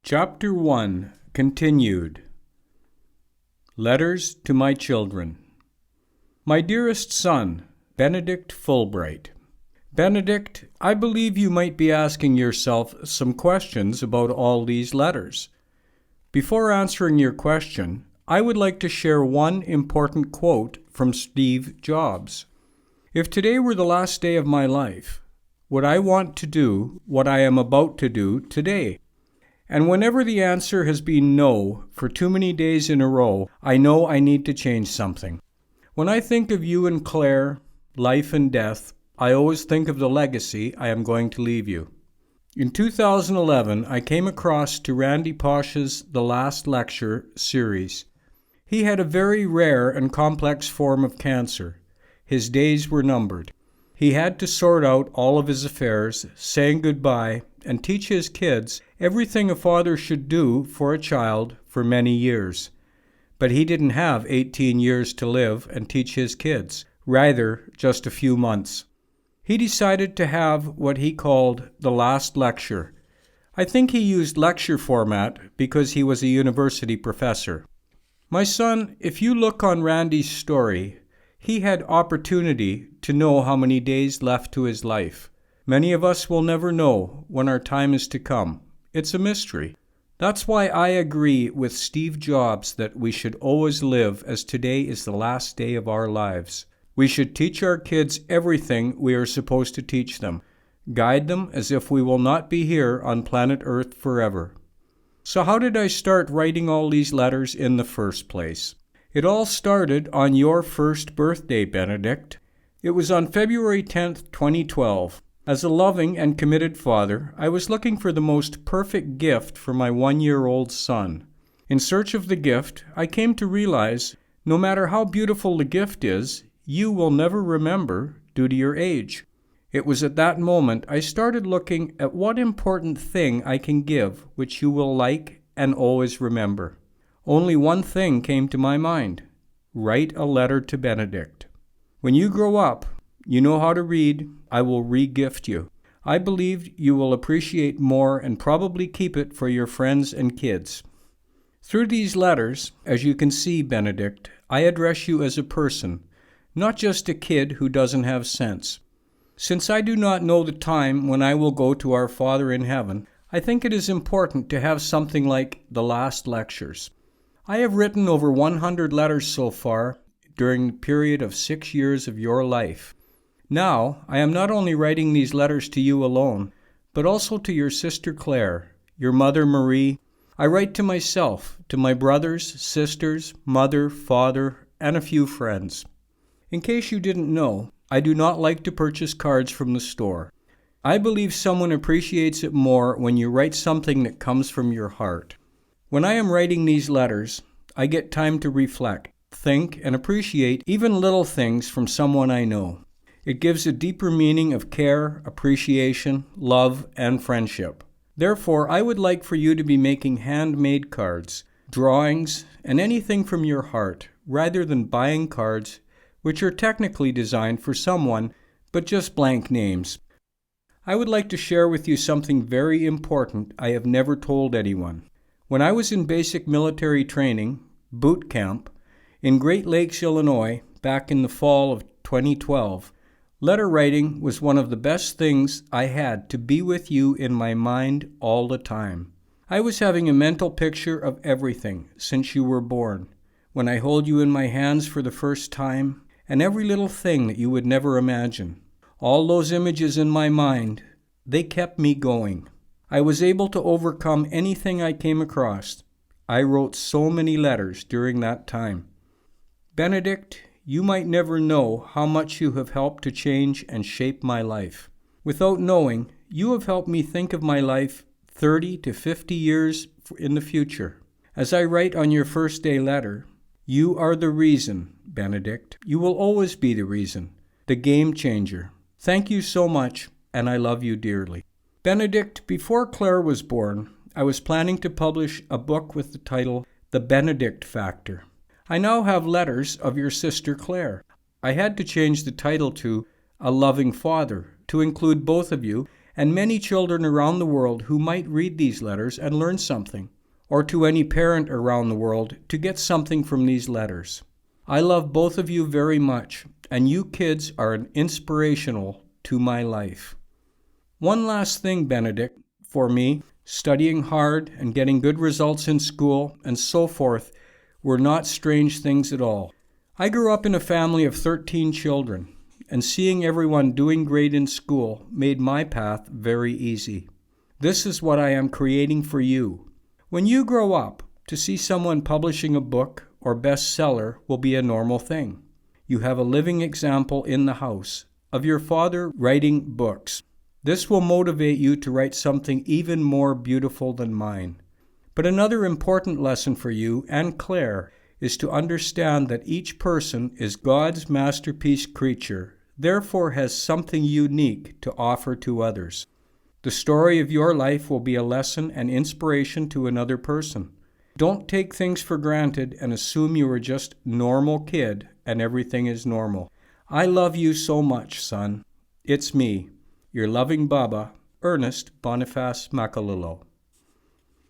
Chapter 1 Continued. Letters to my children. My dearest son, Benedict Fulbright. Benedict, I believe you might be asking yourself some questions about all these letters. Before answering your question, I would like to share one important quote from Steve Jobs. If today were the last day of my life, would I want to do what I am about to do today? And whenever the answer has been no for too many days in a row, I know I need to change something. When I think of you and Claire, life and death, I always think of the legacy I am going to leave you. In 2011, I came across to Randy Pausch's The Last Lecture series. He had a very rare and complex form of cancer. His days were numbered. He had to sort out all of his affairs, saying goodbye, and teach his kids everything a father should do for a child for many years. But he didn't have 18 years to live and teach his kids, rather just a few months. He decided to have what he called the last lecture. I think he used lecture format because he was a university professor. My son, if you look on Randy's story, he had opportunity to know how many days left to his life. Many of us will never know when our time is to come. It's a mystery. That's why I agree with Steve Jobs that we should always live as today is the last day of our lives. We should teach our kids everything we are supposed to teach them. Guide them as if we will not be here on planet Earth forever. So how did I start writing all these letters in the first place? It all started on your first birthday, Benedict. It was on February 10th, 2012. As a loving and committed father, I was looking for the most perfect gift for my 1-year-old son. In search of the gift, I came to realize, no matter how beautiful the gift is, you will never remember due to your age. It was at that moment I started looking at what important thing I can give which you will like and always remember. Only one thing came to my mind. Write a letter to Benedict. When you grow up, you know how to read, I will re-gift you. I believe you will appreciate more and probably keep it for your friends and kids. Through these letters, as you can see, Benedict, I address you as a person, not just a kid who doesn't have sense. Since I do not know the time when I will go to our Father in heaven, I think it is important to have something like the last lectures. I have written over 100 letters so far during the period of 6 years of your life. Now, I am not only writing these letters to you alone, but also to your sister Claire, your mother Marie. I write to myself, to my brothers, sisters, mother, father, and a few friends. In case you didn't know, I do not like to purchase cards from the store. I believe someone appreciates it more when you write something that comes from your heart. When I am writing these letters, I get time to reflect, think, and appreciate even little things from someone I know. It gives a deeper meaning of care, appreciation, love, and friendship. Therefore, I would like for you to be making handmade cards, drawings, and anything from your heart, rather than buying cards, which are technically designed for someone, but just blank names. I would like to share with you something very important I have never told anyone. When I was in basic military training, boot camp, in Great Lakes, Illinois, back in the fall of 2012, letter writing was one of the best things I had to be with you in my mind all the time. I was having a mental picture of everything since you were born, when I hold you in my hands for the first time, and every little thing that you would never imagine. All those images in my mind, they kept me going. I was able to overcome anything I came across. I wrote so many letters during that time. Benedict, you might never know how much you have helped to change and shape my life. Without knowing, you have helped me think of my life 30 to 50 years in the future. As I write on your first day letter, you are the reason, Benedict. You will always be the reason, the game changer. Thank you so much, and I love you dearly. Benedict, before Claire was born, I was planning to publish a book with the title, The Benedict Factor. I now have letters of your sister Claire. I had to change the title to A Loving Father to include both of you and many children around the world who might read these letters and learn something, or to any parent around the world to get something from these letters. I love both of you very much, and you kids are inspirational to my life. One last thing, Benedict, for me, studying hard and getting good results in school and so forth were not strange things at all. I grew up in a family of 13 children, and seeing everyone doing great in school made my path very easy. This is what I am creating for you. When you grow up, to see someone publishing a book or bestseller will be a normal thing. You have a living example in the house of your father writing books. This will motivate you to write something even more beautiful than mine. But another important lesson for you and Claire is to understand that each person is God's masterpiece creature, therefore has something unique to offer to others. The story of your life will be a lesson and inspiration to another person. Don't take things for granted and assume you are just a normal kid and everything is normal. I love you so much, son. It's me, your loving Baba, Ernest Boniface Macalillo.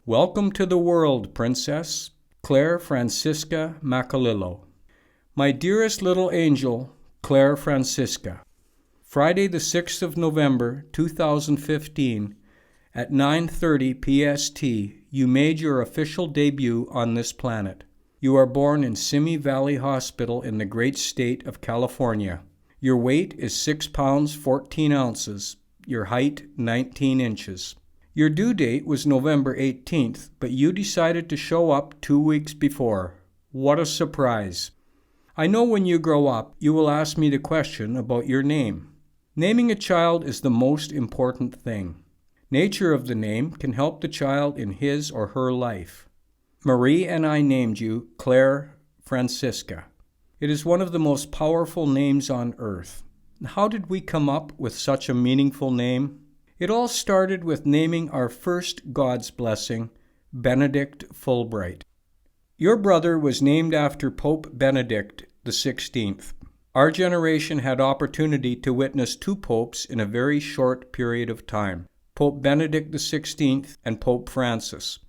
Welcome to the world, Princess Claire Francisca Macalillo. My dearest little angel, Claire Francisca. Friday the 6th of November, 2015, at 9:30 PST, you made your official debut on this planet. You are born in Simi Valley Hospital in the great state of California. Your weight is 6 pounds 14 ounces, your height 19 inches. Your due date was November 18th, but you decided to show up 2 weeks before. What a surprise. I know when you grow up, you will ask me the question about your name. Naming a child is the most important thing. Nature of the name can help the child in his or her life. Marie and I named you Claire Francisca. It is one of the most powerful names on earth. How did we come up with such a meaningful name? It all started with naming our first God's blessing, Benedict Fulbright. Your brother was named after Pope Benedict XVI. Our generation had opportunity to witness 2 popes in a very short period of time, Pope Benedict XVI and Pope Francis.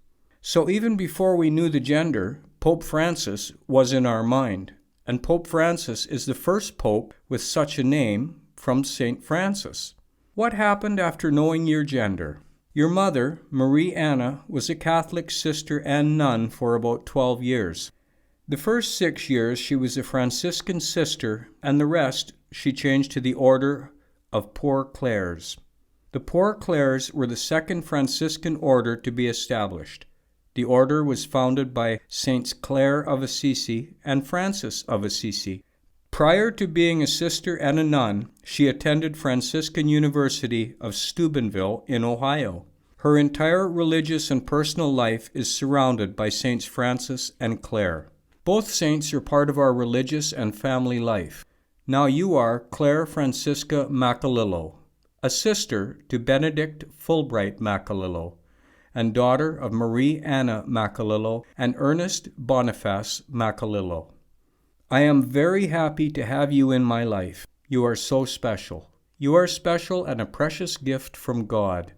So even before we knew the gender, Pope Francis was in our mind, and Pope Francis is the first pope with such a name from St. Francis. What happened after knowing your gender? Your mother, Marie Anna, was a Catholic sister and nun for about 12 years. The first 6 years she was a Franciscan sister, and the rest she changed to the Order of Poor Clares. The Poor Clares were the second Franciscan order to be established. The order was founded by Saints Clare of Assisi and Francis of Assisi. Prior to being a sister and a nun, she attended Franciscan University of Steubenville in Ohio. Her entire religious and personal life is surrounded by Saints Francis and Clare. Both saints are part of our religious and family life. Now you are Claire Francisca Macalillo, a sister to Benedict Fulbright Macalillo, and daughter of Marie Anna Macalillo and Ernest Boniface Macalillo. I am very happy to have you in my life. You are so special. You are special and a precious gift from God.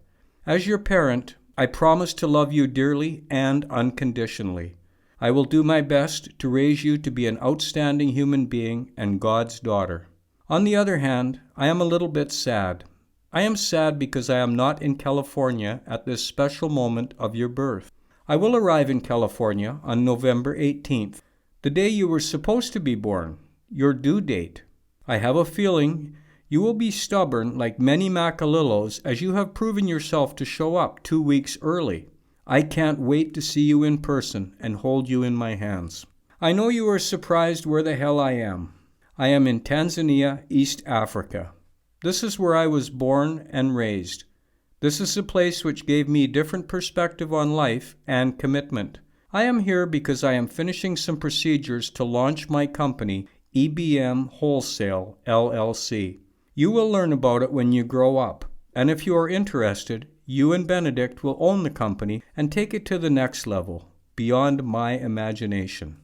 As your parent, I promise to love you dearly and unconditionally. I will do my best to raise you to be an outstanding human being and God's daughter. On the other hand, I am a little bit sad. I am sad because I am not in California at this special moment of your birth. I will arrive in California on November 18th, the day you were supposed to be born, your due date. I have a feeling you will be stubborn like many Macalillos, as you have proven yourself to show up 2 weeks early. I can't wait to see you in person and hold you in my hands. I know you are surprised where the hell I am. I am in Tanzania, East Africa. This is where I was born and raised. This is a place which gave me a different perspective on life and commitment. I am here because I am finishing some procedures to launch my company, EBM Wholesale, LLC. You will learn about it when you grow up, and if you are interested, you and Benedict will own the company and take it to the next level, beyond my imagination.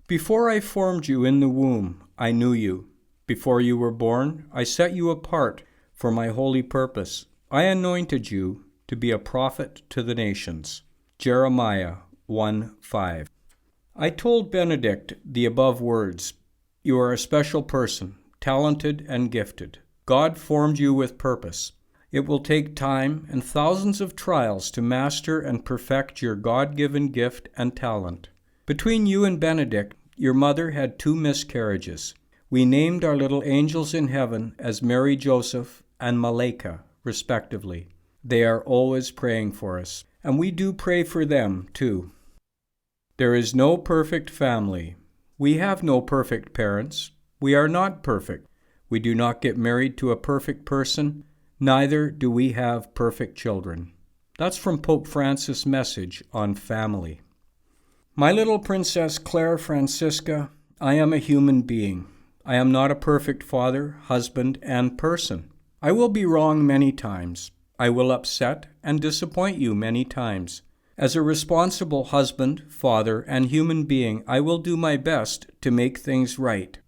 Before I formed you in the womb, I knew you. Before you were born, I set you apart for my holy purpose. I anointed you to be a prophet to the nations. Jeremiah 1:5. I told Benedict the above words. You are a special person, talented and gifted. God formed you with purpose. It will take time and thousands of trials to master and perfect your God-given gift and talent. Between you and Benedict, your mother had 2 miscarriages. We named our little angels in heaven as Mary Joseph and Malika, respectively. They are always praying for us, and we do pray for them, too. There is no perfect family. We have no perfect parents. We are not perfect. We do not get married to a perfect person. Neither do we have perfect children. That's from Pope Francis' message on family. My little Princess Claire Francisca, I am a human being. I am not a perfect father, husband, and person. I will be wrong many times. I will upset and disappoint you many times. As a responsible husband, father, and human being, I will do my best to make things right.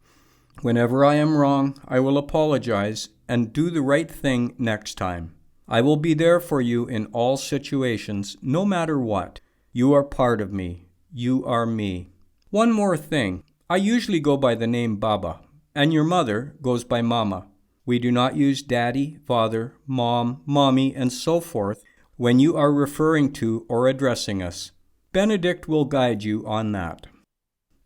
Whenever I am wrong, I will apologize and do the right thing next time. I will be there for you in all situations, no matter what. You are part of me. You are me. One more thing. I usually go by the name Baba, and your mother goes by Mama. We do not use daddy, father, mom, mommy, and so forth when you are referring to or addressing us. Benedict will guide you on that.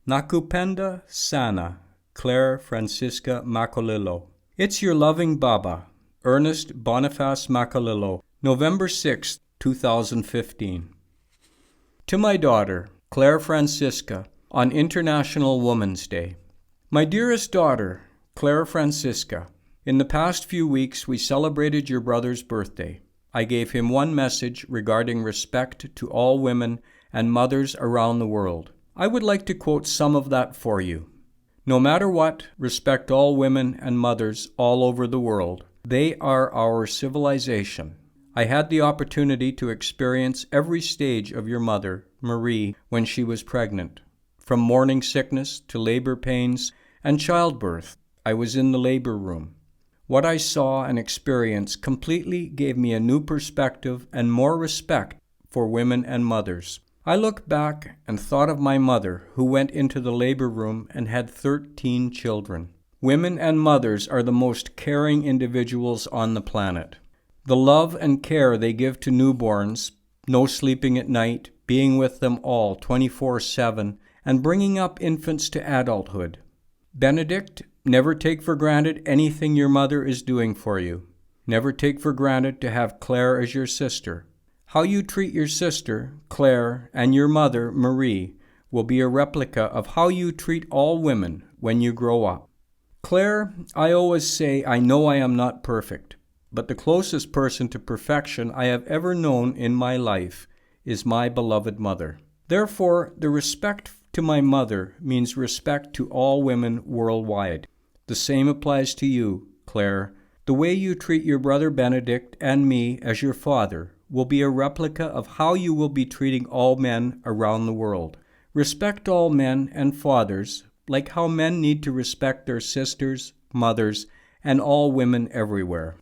Nakupenda sana, Claire Francisca Macolillo. It's your loving Baba, Ernest Boniface Macolillo, November 6, 2015. To my daughter, Claire Francisca, on International Women's Day. My dearest daughter, Claire Francisca, in the past few weeks we celebrated your brother's birthday. I gave him one message regarding respect to all women and mothers around the world. I would like to quote some of that for you. No matter what, respect all women and mothers all over the world. They are our civilization. I had the opportunity to experience every stage of your mother, Marie, when she was pregnant. From morning sickness to labor pains and childbirth, I was in the labor room. What I saw and experienced completely gave me a new perspective and more respect for women and mothers. I looked back and thought of my mother, who went into the labor room and had 13 children. Women and mothers are the most caring individuals on the planet. The love and care they give to newborns, no sleeping at night, being with them all 24/7, and bringing up infants to adulthood. Benedict, never take for granted anything your mother is doing for you. Never take for granted to have Claire as your sister. How you treat your sister, Claire, and your mother, Marie, will be a replica of how you treat all women when you grow up. Claire, I always say I know I am not perfect, but the closest person to perfection I have ever known in my life is my beloved mother. Therefore, the respect to my mother means respect to all women worldwide. The same applies to you, Claire. The way you treat your brother Benedict and me as your father will be a replica of how you will be treating all men around the world. Respect all men and fathers, like how men need to respect their sisters, mothers, and all women everywhere.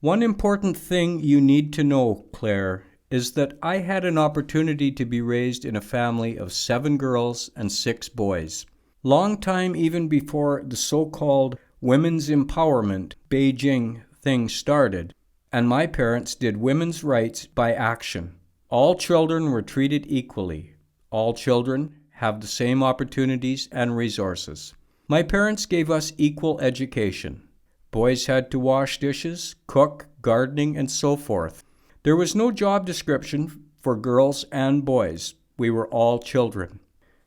One important thing you need to know, Claire, is that I had an opportunity to be raised in a family of 7 girls and 6 boys. Long time even before the so-called women's empowerment Beijing thing started, and my parents did women's rights by action. All children were treated equally. All children have the same opportunities and resources. My parents gave us equal education. Boys had to wash dishes, cook, gardening, and so forth. There was no job description for girls and boys. We were all children.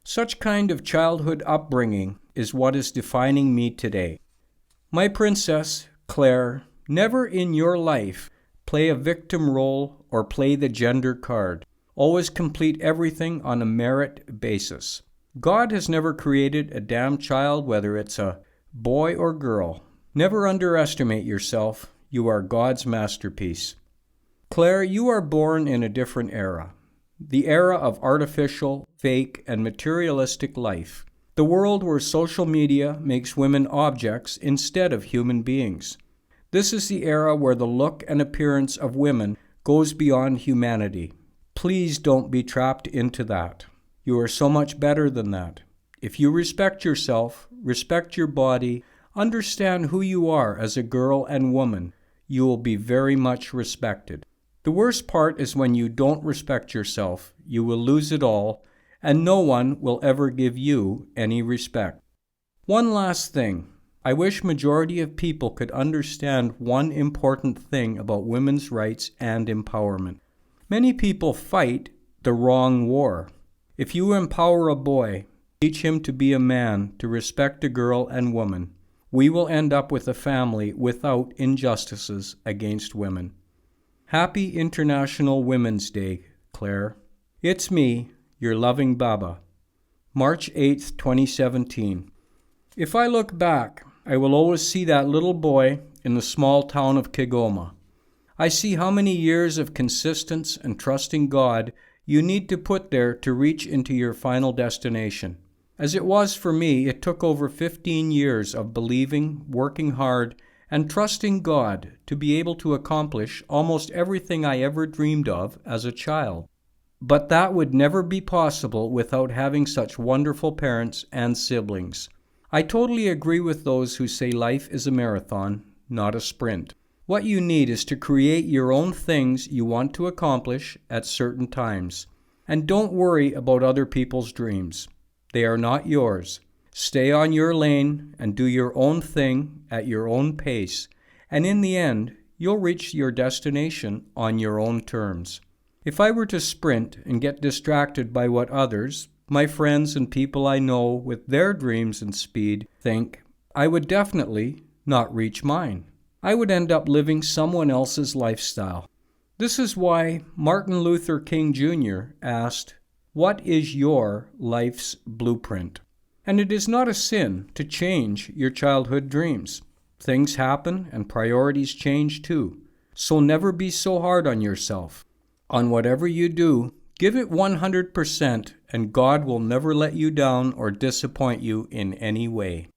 Such kind of childhood upbringing is what is defining me today. My princess, Claire, never in your life play a victim role or play the gender card. Always complete everything on a merit basis. God has never created a damn child, whether it's a boy or girl. Never underestimate yourself. You are God's masterpiece. Claire, you are born in a different era. The era of artificial, fake, and materialistic life. The world where social media makes women objects instead of human beings. This is the era where the look and appearance of women goes beyond humanity. Please don't be trapped into that. You are so much better than that. If you respect yourself, respect your body, understand who you are as a girl and woman, you will be very much respected. The worst part is when you don't respect yourself, you will lose it all, and no one will ever give you any respect. One last thing. I wish majority of people could understand one important thing about women's rights and empowerment. Many people fight the wrong war. If you empower a boy, teach him to be a man, to respect a girl and woman, we will end up with a family without injustices against women. Happy International Women's Day, Claire. It's me, your loving Baba. March 8th, 2017. If I look back, I will always see that little boy in the small town of Kigoma. I see how many years of consistence and trusting God you need to put there to reach into your final destination. As it was for me, it took over 15 years of believing, working hard, and trusting God to be able to accomplish almost everything I ever dreamed of as a child. But that would never be possible without having such wonderful parents and siblings. I totally agree with those who say life is a marathon, not a sprint. What you need is to create your own things you want to accomplish at certain times. And don't worry about other people's dreams. They are not yours. Stay on your lane and do your own thing at your own pace, and in the end, you'll reach your destination on your own terms. If I were to sprint and get distracted by what others, my friends and people I know with their dreams and speed, think, I would definitely not reach mine. I would end up living someone else's lifestyle. This is why Martin Luther King Jr. asked, "What is your life's blueprint?" And it is not a sin to change your childhood dreams. Things happen and priorities change too. So never be so hard on yourself. On whatever you do, give it 100%, and God will never let you down or disappoint you in any way.